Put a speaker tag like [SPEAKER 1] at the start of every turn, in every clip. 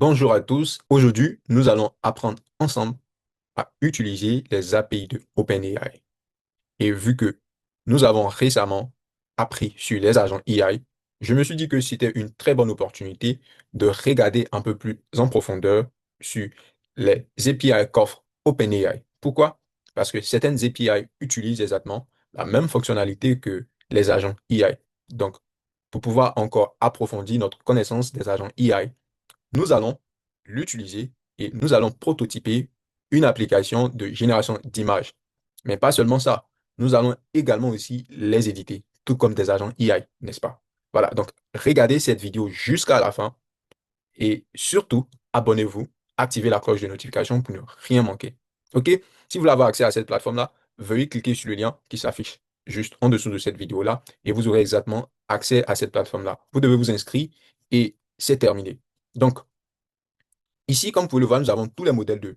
[SPEAKER 1] Bonjour à tous. Aujourd'hui, nous allons apprendre ensemble à utiliser les API de OpenAI. Et vu que nous avons récemment appris sur les agents AI, je me suis dit que c'était une très bonne opportunité de regarder un peu plus en profondeur sur les API qu'offre OpenAI. Pourquoi? Parce que certaines API utilisent exactement la même fonctionnalité que les agents AI. Donc, pour pouvoir encore approfondir notre connaissance des agents AI, nous allons l'utiliser et nous allons prototyper une application de génération d'images. Mais pas seulement ça, nous allons également aussi les éditer, tout comme des agents AI, n'est-ce pas? Voilà, donc regardez cette vidéo jusqu'à la fin et surtout, abonnez-vous, activez la cloche de notification pour ne rien manquer. OK? Si vous voulez avoir accès à cette plateforme-là, veuillez cliquer sur le lien qui s'affiche juste en dessous de cette vidéo-là et vous aurez exactement accès à cette plateforme-là. Vous devez vous inscrire et c'est terminé. Donc, ici, comme vous pouvez le voir, nous avons tous les modèles de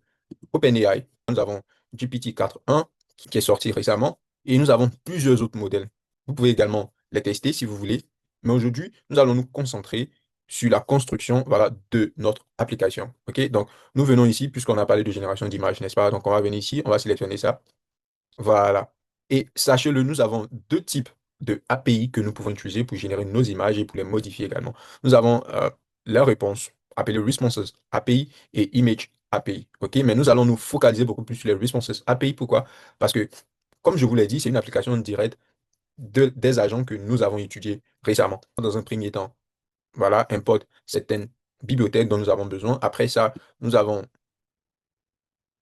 [SPEAKER 1] OpenAI. Nous avons GPT-4.1 qui est sorti récemment et nous avons plusieurs autres modèles. Vous pouvez également les tester si vous voulez. Mais aujourd'hui, nous allons nous concentrer sur la construction voilà, de notre application. OK? Donc, nous venons ici, puisqu'on a parlé de génération d'images, n'est-ce pas? Donc, on va venir ici, on va sélectionner ça. Voilà. Et sachez-le, nous avons deux types de API que nous pouvons utiliser pour générer nos images et pour les modifier également. Nous avons la réponse, appelée Responses API et Image API. OK? Mais nous allons nous focaliser beaucoup plus sur les Responses API. Pourquoi? Parce que, comme je vous l'ai dit, c'est une application directe des agents que nous avons étudiés récemment. Dans un premier temps, voilà, importe certaines bibliothèques dont nous avons besoin. Après ça, nous avons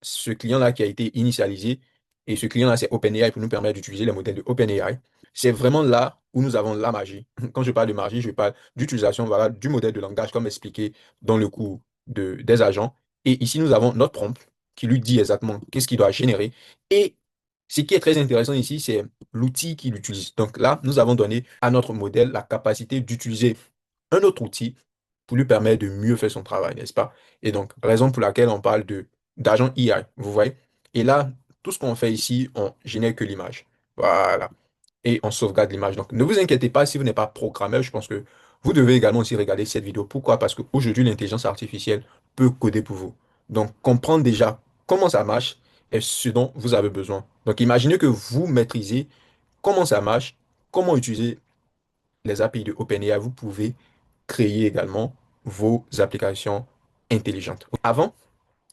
[SPEAKER 1] ce client-là qui a été initialisé, et ce client-là, c'est OpenAI pour nous permettre d'utiliser les modèles de OpenAI. C'est vraiment là où nous avons la magie. Quand je parle de magie, je parle d'utilisation voilà, du modèle de langage, comme expliqué dans le cours des agents. Et ici, nous avons notre prompt qui lui dit exactement qu'est-ce qu'il doit générer. Et ce qui est très intéressant ici, c'est l'outil qu'il utilise. Donc là, nous avons donné à notre modèle la capacité d'utiliser un autre outil pour lui permettre de mieux faire son travail, n'est-ce pas? Et donc, raison pour laquelle on parle de d'agent AI, vous voyez? Et là, tout ce qu'on fait ici, on génère que l'image. Voilà. Et on sauvegarde l'image. Donc, ne vous inquiétez pas si vous n'êtes pas programmeur. Je pense que vous devez également aussi regarder cette vidéo. Pourquoi? Parce qu'aujourd'hui, l'intelligence artificielle peut coder pour vous. Donc, comprendre déjà comment ça marche est ce dont vous avez besoin. Donc, imaginez que vous maîtrisez comment ça marche, comment utiliser les API de OpenAI. Vous pouvez créer également vos applications intelligentes. Avant,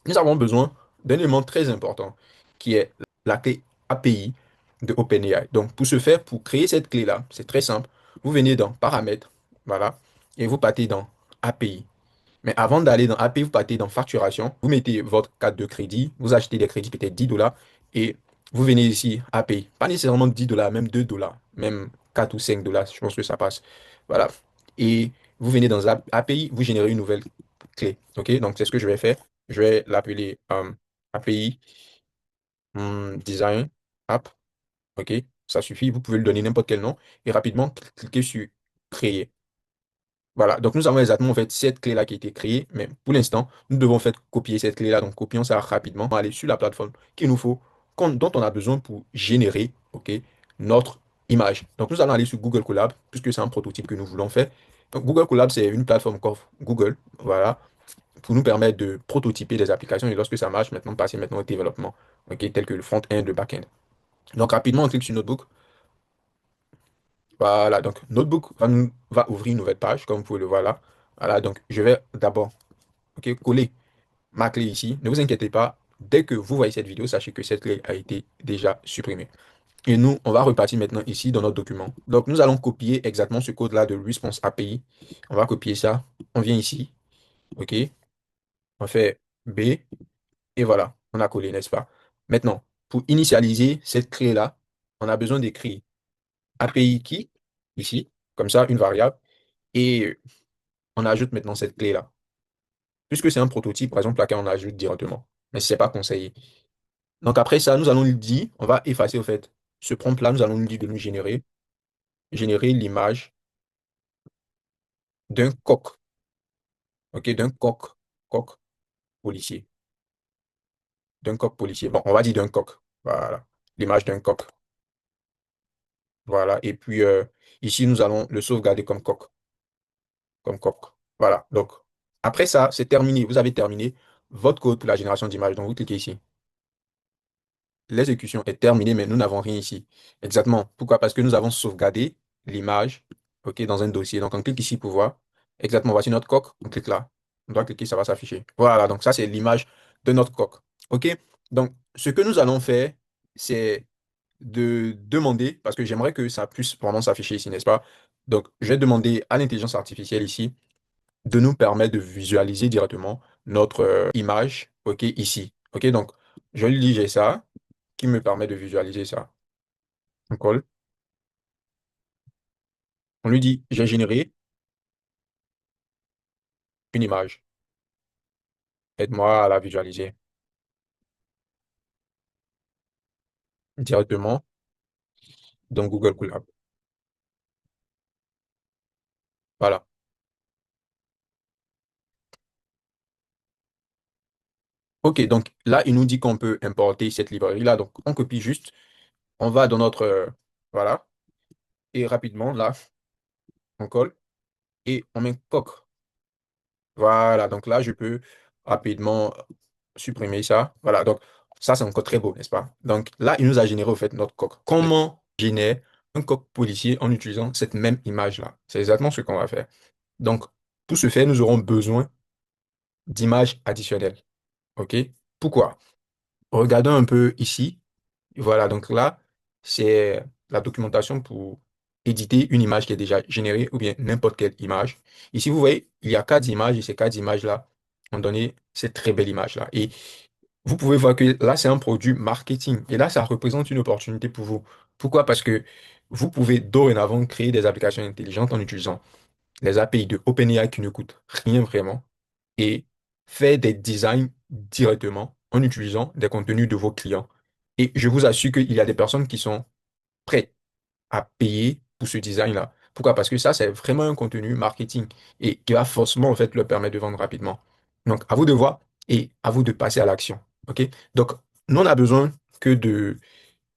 [SPEAKER 1] nous avons besoin d'un élément très important qui est la clé API de OpenAI. Donc, pour ce faire, pour créer cette clé-là, c'est très simple. Vous venez dans Paramètres, voilà, et vous partez dans API. Mais avant d'aller dans API, vous partez dans Facturation. Vous mettez votre carte de crédit, vous achetez des crédits peut-être 10 $, et vous venez ici, API. Pas nécessairement 10 $, même 2 $, même 4 ou 5 $, je pense que ça passe. Voilà. Et vous venez dans API, vous générez une nouvelle clé. OK? Donc, c'est ce que je vais faire. Je vais l'appeler API Design App. OK? Ça suffit. Vous pouvez lui donner n'importe quel nom et rapidement cliquer sur Créer. Voilà. Donc, nous avons exactement en fait cette clé-là qui a été créée, mais pour l'instant, nous devons en fait copier cette clé-là. Donc, copions ça rapidement. On va aller sur la plateforme qu'il nous faut, dont on a besoin pour générer, OK, notre image. Donc, nous allons aller sur Google Colab, puisque c'est un prototype que nous voulons faire. Donc, Google Colab, c'est une plateforme qu'offre Google. Voilà, pour nous permettre de prototyper des applications et lorsque ça marche, maintenant passer maintenant au développement, ok, tel que le front-end, le back-end. Donc rapidement, on clique sur Notebook. Voilà, donc Notebook va ouvrir une nouvelle page, comme vous pouvez le voir là. Voilà, donc je vais d'abord ok, coller ma clé ici. Ne vous inquiétez pas, dès que vous voyez cette vidéo, sachez que cette clé a été déjà supprimée. Et nous, on va repartir maintenant ici dans notre document. Donc nous allons copier exactement ce code-là de Response API. On va copier ça. On vient ici, ok, on fait B. Et voilà, on a collé, n'est-ce pas? Maintenant, pour initialiser cette clé-là, on a besoin d'écrire API key, ici, comme ça, une variable, et on ajoute maintenant cette clé-là. Puisque c'est un prototype, par exemple, laquelle on ajoute directement. Mais ce n'est pas conseillé. Donc après ça, nous allons lui dire, on va effacer au fait ce prompt-là, nous allons lui dire de nous générer l'image d'un coq, ok, coq policier, d'un coq policier. Bon, on va dire d'un coq. Voilà, l'image d'un coq. Voilà. Et puis ici, nous allons le sauvegarder comme coq. Comme coq. Voilà. Donc, Après ça, c'est terminé. Vous avez terminé votre code pour la génération d'images. Donc, vous cliquez ici. L'exécution est terminée, mais nous n'avons rien ici. Exactement. Pourquoi? Parce que nous avons sauvegardé l'image, OK, dans un dossier. Donc, on clique ici pour voir. Exactement. Voici notre coque. On clique là. On doit cliquer, ça va s'afficher. Voilà. Donc, ça, c'est l'image de notre coque. OK? Donc, ce que nous allons faire, c'est de demander, parce que j'aimerais que ça puisse vraiment s'afficher ici, n'est-ce pas? Donc, je vais demander à l'intelligence artificielle ici de nous permettre de visualiser directement notre image, OK, ici. OK, donc, je lui dis, j'ai ça qui me permet de visualiser ça. On colle. On lui dit, j'ai généré une image. Aide-moi à la visualiser directement dans Google Colab. Voilà. OK, donc là, il nous dit qu'on peut importer cette librairie-là. Donc, on copie juste, on va dans notre, voilà, et rapidement, là, on colle et on met coq. Voilà, donc là, je peux rapidement supprimer ça. Voilà, donc ça, c'est encore très beau, n'est-ce pas? Donc là, il nous a généré, au fait, notre coq. Comment générer un coq policier en utilisant cette même image-là? C'est exactement ce qu'on va faire. Donc, pour ce faire, nous aurons besoin d'images additionnelles. OK? Pourquoi? Regardons un peu ici. Voilà, donc là, c'est la documentation pour éditer une image qui est déjà générée ou bien n'importe quelle image. Ici, vous voyez, il y a quatre images et ces quatre images-là ont donné cette très belle image-là. Et vous pouvez voir que là, c'est un produit marketing. Et là, ça représente une opportunité pour vous. Pourquoi? Parce que vous pouvez dorénavant créer des applications intelligentes en utilisant les API de OpenAI qui ne coûtent rien vraiment et faire des designs directement en utilisant des contenus de vos clients. Et je vous assure qu'il y a des personnes qui sont prêtes à payer pour ce design-là. Pourquoi? Parce que ça, c'est vraiment un contenu marketing et qui va forcément en fait leur permettre de vendre rapidement. Donc, à vous de voir et à vous de passer à l'action. OK? Donc, nous, on a besoin que de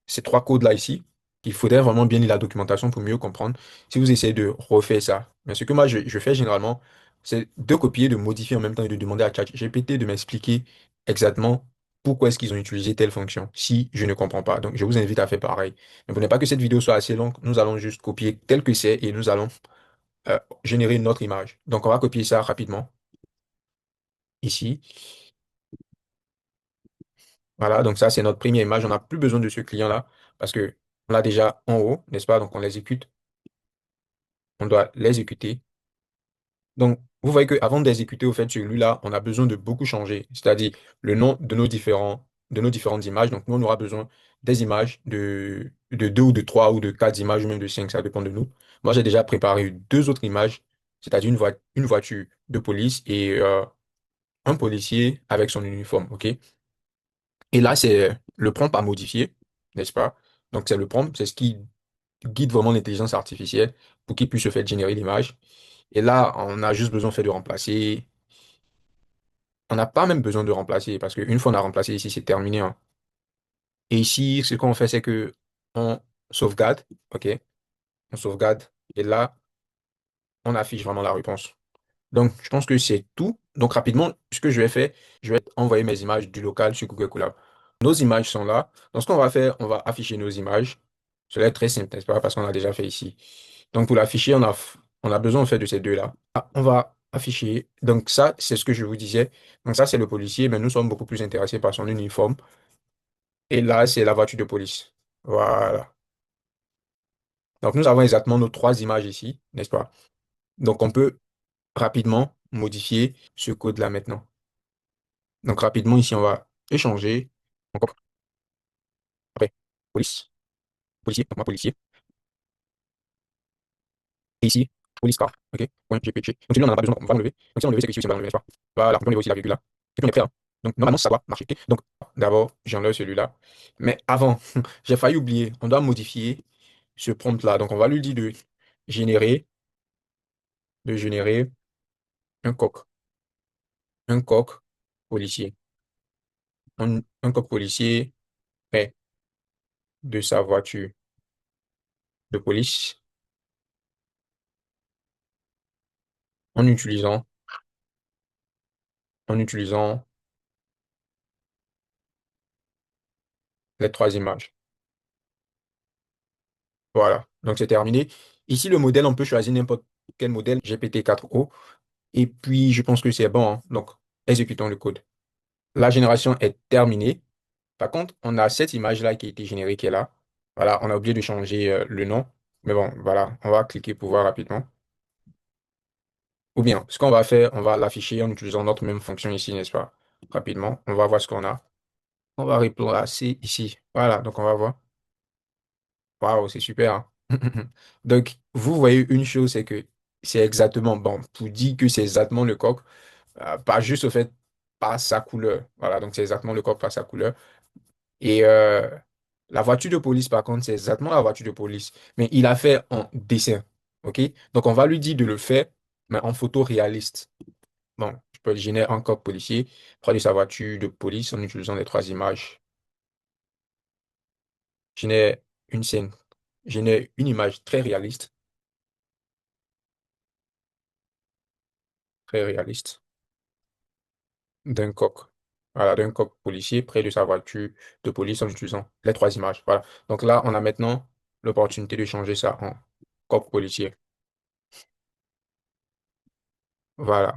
[SPEAKER 1] ces trois codes-là ici. Il faudrait vraiment bien lire la documentation pour mieux comprendre si vous essayez de refaire ça. Mais ce que moi, je fais généralement, c'est de copier, de modifier en même temps et de demander à ChatGPT de m'expliquer exactement pourquoi est-ce qu'ils ont utilisé telle fonction, si je ne comprends pas. Donc, je vous invite à faire pareil. Ne voulez pas que cette vidéo soit assez longue, nous allons juste copier tel que c'est et nous allons générer une autre image. Donc, on va copier ça rapidement ici. Voilà, donc ça, c'est notre première image. On n'a plus besoin de ce client-là parce que on l'a déjà en haut, n'est-ce pas? Donc, on l'exécute. On doit l'exécuter. Donc, vous voyez qu'avant d'exécuter, au fait, celui-là, on a besoin de beaucoup changer, c'est-à-dire le nom de nos différentes images. Donc, nous, on aura besoin des images de deux ou de trois ou de quatre images, ou même de cinq, ça dépend de nous. Moi, j'ai déjà préparé deux autres images, c'est-à-dire une voiture de police et un policier avec son uniforme, OK? Et là, c'est le prompt à modifier, n'est-ce pas? Donc, c'est le prompt, c'est ce qui guide vraiment l'intelligence artificielle pour qu'il puisse se faire générer l'image. Et là, on a juste besoin fait de remplacer. On n'a pas même besoin de remplacer parce qu'une fois on a remplacé ici, c'est terminé, hein. Et ici, ce qu'on fait, c'est que on sauvegarde, OK? On sauvegarde. Et là, on affiche vraiment la réponse. Donc, je pense que c'est tout. Donc, rapidement, ce que je vais faire, je vais envoyer mes images du local sur Google Colab. Nos images sont là. Donc, ce qu'on va faire, on va afficher nos images. Cela est très simple, n'est-ce pas? Parce qu'on l'a déjà fait ici. Donc, pour l'afficher, on a besoin en fait de ces deux-là. Ah, on va afficher. Donc, ça, c'est ce que je vous disais. Donc, ça, c'est le policier, mais nous sommes beaucoup plus intéressés par son uniforme. Et là, c'est la voiture de police. Voilà. Donc, nous avons exactement nos trois images ici, n'est-ce pas? Donc, on peut rapidement modifier ce code-là maintenant. Donc, rapidement, ici, on va échanger. Encore après, police, policier, donc moi, policier. Et ici, police car. OK? Point GPG. Donc, celui-là, on n'en a pas besoin, on va l'enlever. Donc, si on l'enlève, c'est que ici, on va l'enlever, n'est-ce pas? Voilà, on peut enlever aussi la virgule là. Et puis, on est prêt, hein. Donc, normalement, ça doit marcher. Donc, d'abord, j'enlève celui-là. Mais avant, j'ai failli oublier, on doit modifier ce prompt-là. Donc, on va lui dire générer, de générer un coq. Un coq policier. Un coq policier près de sa voiture de police en utilisant en utilisant les trois images. Voilà, donc c'est terminé. Ici, le modèle, on peut choisir n'importe quel modèle GPT-4o. Et puis, je pense que c'est bon, hein. Donc, exécutons le code. La génération est terminée. Par contre, on a cette image-là qui a été générée qui est là. Voilà, on a oublié de changer le nom. Mais bon, voilà, on va cliquer pour voir rapidement. Ou bien, ce qu'on va faire, on va l'afficher en utilisant notre même fonction ici, n'est-ce pas? Rapidement, on va voir ce qu'on a. On va replacer ici. Voilà, donc on va voir. Waouh, c'est super, hein. Donc, vous voyez une chose, c'est que c'est exactement, bon, pour dire que c'est exactement le coq, pas juste au fait, pas sa couleur. Voilà, donc c'est exactement le coq, pas sa couleur. Et la voiture de police, par contre, c'est exactement la voiture de police, mais il a fait en dessin. OK? Donc, on va lui dire de le faire, mais en photo réaliste. Bon, je peux générer un coq policier près de sa voiture de police en utilisant les trois images. Génère une scène, génère une image très réaliste d'un coq. Voilà, d'un coq policier près de sa voiture de police en utilisant les trois images. Voilà. Donc là, on a maintenant l'opportunité de changer ça en coq policier. Voilà.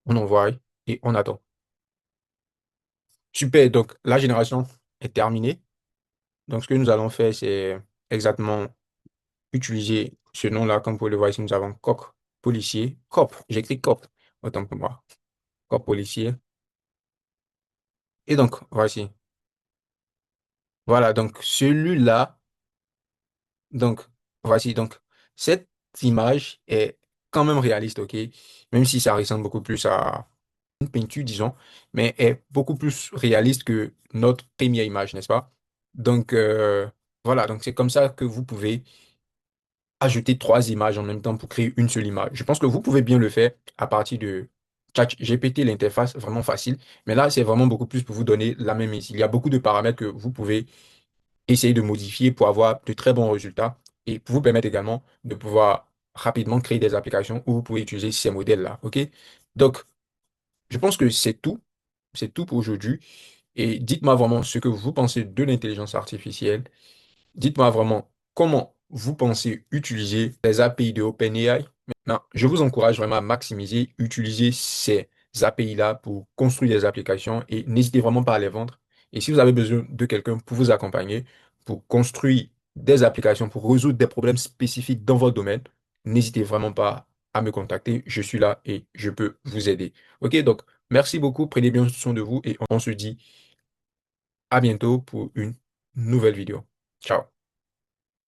[SPEAKER 1] On envoie et on attend. Super. Donc la génération est terminée. Donc ce que nous allons faire, c'est exactement utiliser ce nom-là. Comme vous pouvez le voir ici, nous avons coq policier. Cop. J'écris cop. Autant pour moi. Cop policier. Et donc, voici. Voilà. Donc celui-là. Donc, voici. Donc, cette image est quand même réaliste, OK? Même si ça ressemble beaucoup plus à une peinture, disons, mais est beaucoup plus réaliste que notre première image, n'est-ce pas? Donc, voilà. Donc, c'est comme ça que vous pouvez ajouter trois images en même temps pour créer une seule image. Je pense que vous pouvez bien le faire à partir de ChatGPT, l'interface vraiment facile. Mais là, c'est vraiment beaucoup plus pour vous donner la même idée. Il y a beaucoup de paramètres que vous pouvez essayer de modifier pour avoir de très bons résultats et pour vous permettre également de pouvoir rapidement créer des applications où vous pouvez utiliser ces modèles-là. OK? Donc, je pense que c'est tout. C'est tout pour aujourd'hui. Et dites-moi vraiment ce que vous pensez de l'intelligence artificielle. Dites-moi vraiment comment vous pensez utiliser les API de OpenAI. Maintenant, je vous encourage vraiment à maximiser, utiliser ces API-là pour construire des applications et n'hésitez vraiment pas à les vendre. Et si vous avez besoin de quelqu'un pour vous accompagner, pour construire des applications, pour résoudre des problèmes spécifiques dans votre domaine, n'hésitez vraiment pas à me contacter. Je suis là et je peux vous aider. OK, donc merci beaucoup, prenez bien soin de vous et on se dit à bientôt pour une nouvelle vidéo. Ciao.